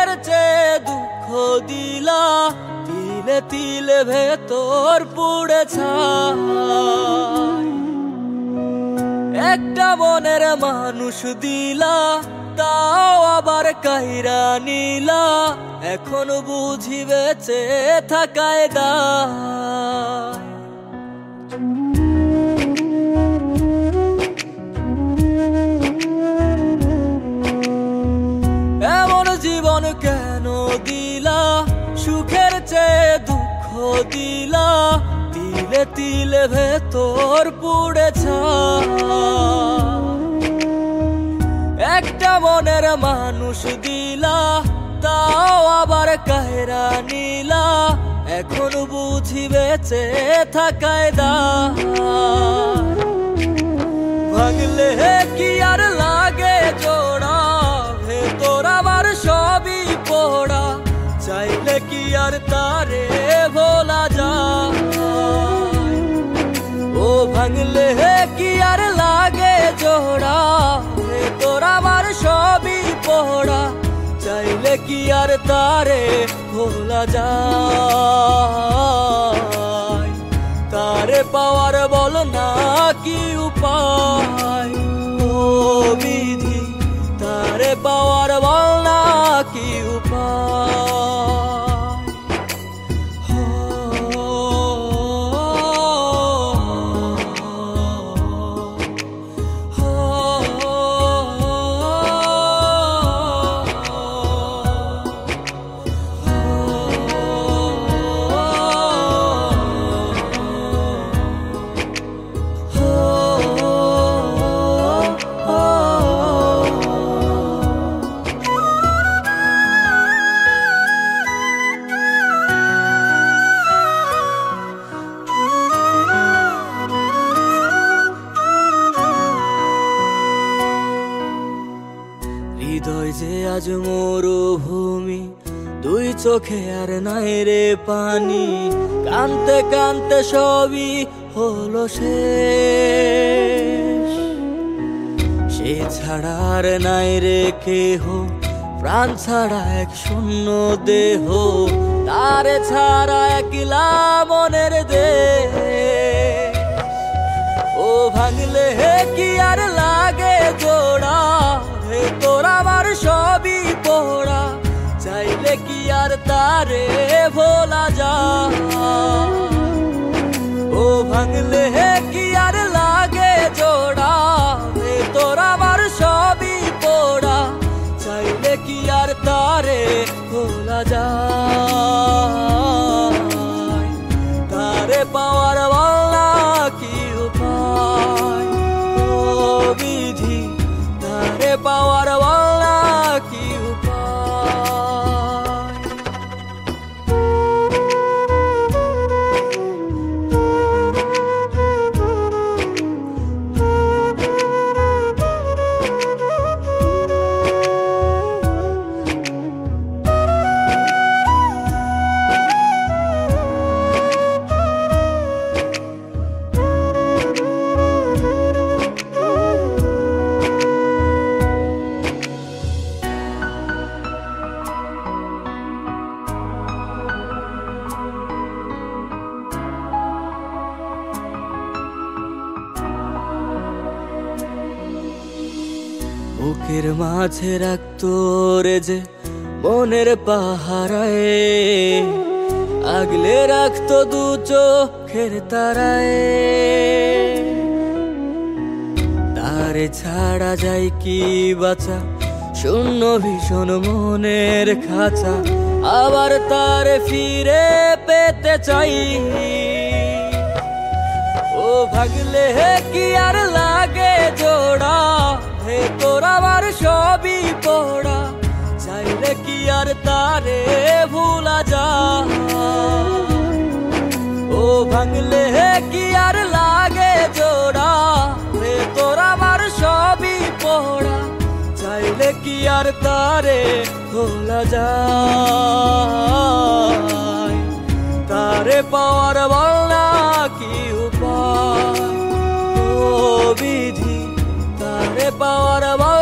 সুখের চেয়ে দুঃখ দিলা, তিলে তিলে ভেতর পুড়ে ছাই। একটা মনের মানুষ দিলা, তাও আবার কাইরা নিলা, এখন বুঝি বেঁচে থাকায় দায়। এমন জীবন কেন দিলা, সুখের চেয়ে দুঃখ দিলা, তিলে তিলে ভেতর পুড়ে ছাই। একটা মনের মানুষ দিলা, তাও আবার কায়রা নিলা, এখন বুঝি বেঁচে থাকায় দায়। ভাঙলে কি আর লাগে জোড়া, ভেতর আমার সবই পোড়া, চাইলে কি আর তারে ভোলা যায়। ও ভাঙলে কি আর লাগে জোড়া, ভেতর আমার সবই পোড়া, চাইলে কি আর তারে ভোলা যায়। তারে পাওয়ার বল না কি উপায়, ও বিধি তারে পাওয়ার বল না কি উপায়। হৃদয় যে আজ মরুভূমি, দুই চোখে আর নাই রে পানি, কানতে কানতে সবই হলো শেষ। সে ছাড়া আর নাই রে কেহ, প্রাণ ছাড়া এক শূন্য দেহ, তারে ছাড়া একলা মনের দেহ। ও ভাঙলে কি আর লাগে জোড়া, ভেতর আমার সবই পোড়া, চাইলে কি আর তারে ভোলা যায়। ও ভাঙলে কি আর লাগে জোড়া, ভেতর আমার সবই পোড়া, চাইলে কি আর তারে ভোলা যায়। তারে পাওয়ার বল না কি উপায়, ও বিধি তারে পাওয়ার বল না কি উপায়। বুকের মাঝে রাখতো রে যে মনের পাহারায়, আগলে রাখতো দু চোখের তারায়। তারে ছাড়া যায় কি বাঁচা, শূন্য ভীষণ মনের খাঁচা, আবার তারে ফিরে পেতে চাই। ও ভাগলে কি আর লাগে জোড়া, ভেতর আমার সবই পোড়া, চাইলে কি আর তারে ভুলা যায়। ও ভাঙলে কি আর লাগে জোড়া, ভেতর আমার সবই পোড়া, চাইলে কি আর তারে ভোলা যায়। তারে পাওয়ার বল না কি উপায়, ও বিধি তারে পাওয়ার বল